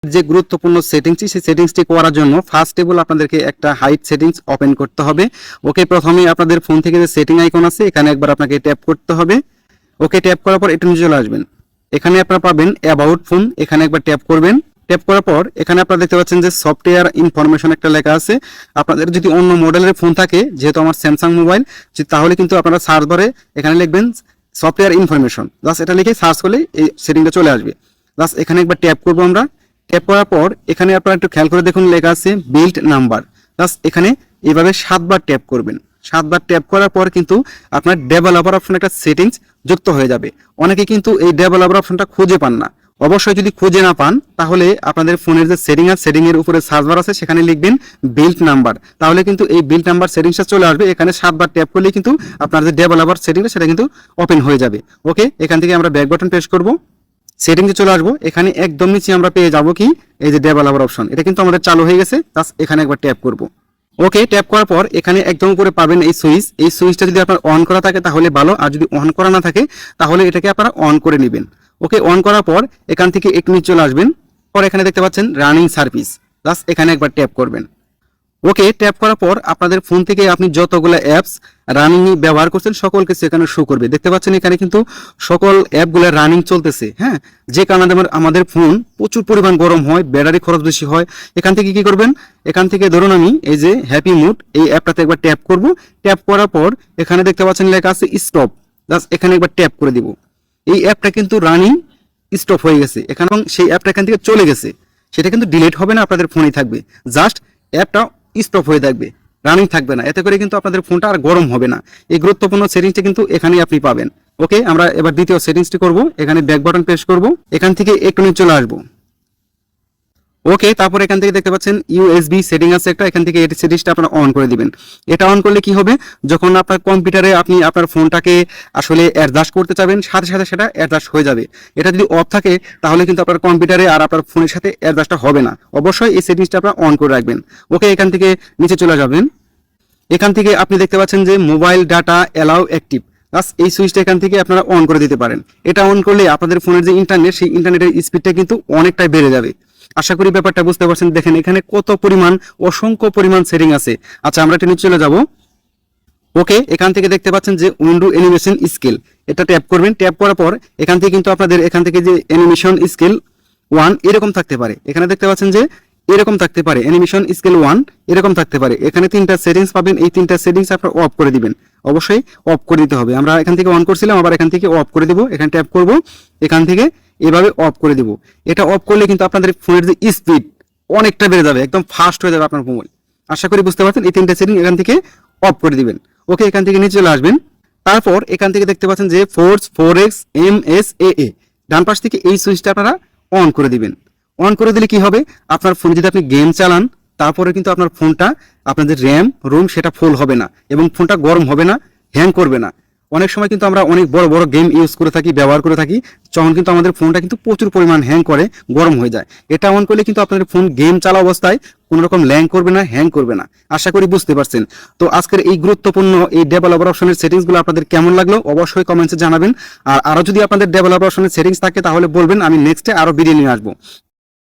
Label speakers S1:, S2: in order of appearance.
S1: যে গুরুত্বপূর্ণ সেটিংসটি সেই সেটিংসটি করার জন্য ফার্স্ট অফ অল আপনাদেরকে একটা হাইট সেটিংস ওপেন করতে হবে। ওকে, প্রথমে আপনাদের ফোন থেকে যে সেটিং আইকন আছে এখানে একবার আপনাকে ট্যাপ করতে হবে। ওকে, ট্যাপ করার পর একটু নিচে চলে আসবেন। এখানে আপনারা পাবেন অ্যাবাউট ফোন, এখানে একবার ট্যাপ করবেন। ট্যাপ করার পর এখানে আপনারা দেখতে পাচ্ছেন যে সফটওয়্যার ইনফরমেশন একটা লেখা আছে। আপনাদের যদি অন্য মডেলের ফোন থাকে, যেহেতু আমার স্যামসাং মোবাইল, তাহলে কিন্তু আপনারা সার্চ বারে এখানে লিখবেন সফটওয়্যার ইনফরমেশন, জাস্ট এটা লিখে সার্চ করলে এই সেটিংটা চলে আসবে। জাস্ট এখানে একবার ট্যাপ করবো আমরা। ট্যাপ করার পর এখানে আপনারা একটু খেয়াল করে দেখুন লেখা আছে বিল্ড নাম্বার। জাস্ট এখানে এইভাবে 7বার ট্যাপ করবেন। 7বার ট্যাপ করার পর কিন্তু আপনার ডেভেলপার অপশন একটা সেটিংস যুক্ত হয়ে যাবে। অনেকে কিন্তু এই ডেভেলপার অপশনটা খুঁজে পান না। অবশ্যই যদি খুঁজে না পান তাহলে আপনাদের ফোনের যে সেটিং আছে, সেটিং এর উপরে সার্চ বার আছে, সেখানে লিখবেন বিল্ড নাম্বার। তাহলে কিন্তু এই বিল্ড নাম্বার সেটিংসটা চলে আসবে। এখানে 7বার ট্যাপ করলে কিন্তু আপনার যে ডেভেলপার সেটিংটা সেটা কিন্তু ওপেন হয়ে যাবে। ওকে, এখান থেকে আমরা ব্যাক বাটন প্রেস করব, সেটিংসে চলে আসবো। এখানে একদম নিচে আমরা পেয়ে যাব কি এই যে ডেভেলপার অপশন, এটা কিন্তু আমাদের চালু হয়ে গেছে। জাস্ট এখানে একবার ট্যাপ করব। ওকে, ট্যাপ করার পর এখানে একদম উপরে পাবেন এই সুইচ। এই সুইচটা যদি আপনার অন করা থাকে তাহলে ভালো, আর যদি অন করা না থাকে তাহলে এটাকে আপনারা অন করে নেবেন। ওকে, অন করার পর এখান থেকে একটু নিচে চলে আসবেন। পর এখানে দেখতে পাচ্ছেন রানিং সার্ভিস, জাস্ট এখানে একবার ট্যাপ করবেন। ওকে, ট্যাপ করার পর আপনাদের ফোন থেকে আপনি যতগুলো অ্যাপস রানিং ব্যবহার করছেন সকল কিছু এখানে শো করবে। দেখতে পাচ্ছেন এখানে কিন্তু সকল অ্যাপগুলো রানিং চলতেছে। হ্যাঁ, যে কারণে আমাদের ফোন প্রচুর পরিমাণ গরম হয়, ব্যাটারি খরচ বেশি হয়। এখান থেকে কি করবেন, এখান থেকে ধরুন আমি এই যে হ্যাপি মুড এই অ্যাপটাতে একবার ট্যাপ করব। ট্যাপ করার পর এখানে দেখতে পাচ্ছেন লেখা আছে স্টপ, জাস্ট এখানে একবার ট্যাপ করে দিব। এই অ্যাপটা কিন্তু রানিং স্টপ হয়ে গেছে এখানে, এবং সেই অ্যাপটা এখান থেকে চলে গেছে। সেটা কিন্তু ডিলিট হবে না, আপনাদের ফোনেই থাকবে। জাস্ট অ্যাপটা স্টপ হয়ে থাকবে, রানিং থাকবে না। এতে করে কিন্তু আপনাদের ফোনটা আর গরম হবে না। এই গুরুত্বপূর্ণ সেটিংসটা কিন্তু এখানেই আপনি পাবেন। ওকে, আমরা এবার দ্বিতীয় সেটিংসটি করব। এখানে ব্যাক বাটন প্রেস করব, এখান থেকে একটু নিচে চলে আসবো। ওকে, তারপর এখান থেকে দেখতে পাচ্ছেন ইউএসবি সেটিং আছে একটা, এখান থেকে এই সেটিংসটা আপনারা অন করে দিবেন। এটা অন করলে কি হবে, যখন আপনার কম্পিউটারে আপনি আপনার ফোনটাকে আসলে অ্যাডজাস্ট করতে চাবেন সাথে সাথে সেটা অ্যাডজাস্ট হয়ে যাবে। এটা যদি অফ থাকে তাহলে কিন্তু আপনার কম্পিউটারে আর আপনার ফোনের সাথে অ্যাডজাস্টটা হবে না। অবশ্যই এই সেটিংসটা আপনারা অন করে রাখবেন। ওকে, এখান থেকে নিচে চলে যাবেন। এখান থেকে আপনি দেখতে পাচ্ছেন যে মোবাইল ডাটা অ্যালাউ অ্যাক্টিভ, বাস এই সুইচটা এখান থেকে আপনারা অন করে দিতে পারেন। এটা অন করলে আপনাদের ফোনের যে ইন্টারনেট, সেই ইন্টারনেটের স্পিডটা কিন্তু অনেকটাই বেড়ে যাবে। আশা করি ব্যাপারটা বুঝতে পারছেন। দেখেন এখানে কত পরিমাণ, অসংখ্য পরিমাণ সেটিং আছে। আচ্ছা, আমরা এটা নিচে চলে যাব। ওকে, এখান থেকে দেখতে পাচ্ছেন যে উইন্ডো অ্যানিমেশন স্কেল, এটা ট্যাপ করবেন। ট্যাপ করার পর এখান থেকে কিন্তু আপনাদের এখান থেকে যে অ্যানিমেশন স্কেল 1 এরকম থাকতে পারে। এখানে দেখতে পাচ্ছেন যে এরকম থাকতে পারে অ্যানিমেশন স্কেল 1 এরকম থাকতে পারে। এখানে 3টা সেটিংস পাবেন, এই 3টা সেটিংস আপনারা অফ করে দিবেন। অবশ্যই অফ করে দিতে হবে। আমরা এখান থেকে অন করছিলাম, আবার এখান থেকে অফ করে দিব। এখানে ট্যাপ করব, এখান থেকে এভাবে অফ করে দিব। এটা অফ করলে কিন্তু আপনাদের ফোনের যে স্পিড অনেকটা বেড়ে যাবে, একদম ফাস্ট হয়ে যাবে আপনার মোবাইল। আশা করি বুঝতে পারছেন। এই 3টা সেটিং এখান থেকে অফ করে দিবেন। ওকে, এখান থেকে নিচে চলে আসবেন। তারপর এখান থেকে দেখতে পাচ্ছেন যে ফোর্স 4x MSAA, ডান পাশ থেকে এই সুইচটা আপনারা অন করে দিবেন। অন করে দিলে কি হবে, আপনার ফোনে যদি আপনি গেম চালান তারপরে কিন্তু আপনার ফোনটা, আপনার যে র্যাম রোম সেটা ফুল হবে না, এবং ফোনটা গরম হবে না, হ্যাং করবে না। অনেক সময় কিন্তু আমরা অনেক বড় বড় গেম ইউজ করে থাকি, ব্যবহার করে থাকি, তখন কিন্তু আমাদের ফোনটা কিন্তু প্রচুর পরিমাণ হ্যাং করে, গরম হয়ে যায়। এটা অন করলে কিন্তু আপনাদের ফোন গেম চালা অবস্থায় কোনো রকম ল্যাং করবে না, হ্যাং করবে না। আশা করি বুঝতে পারছেন। তো আজকের এই গুরুত্বপূর্ণ এই ডেভেলপার অপশনের সেটিংসগুলো আপনাদের কেমন লাগলো অবশ্যই কমেন্টসে জানাবেন। আর আরো যদি আপনাদের ডেভেলপার অপশনের সেটিংস থাকে তাহলে বলবেন, আমি নেক্সটে আরো ভিডিও নিয়ে আসবো।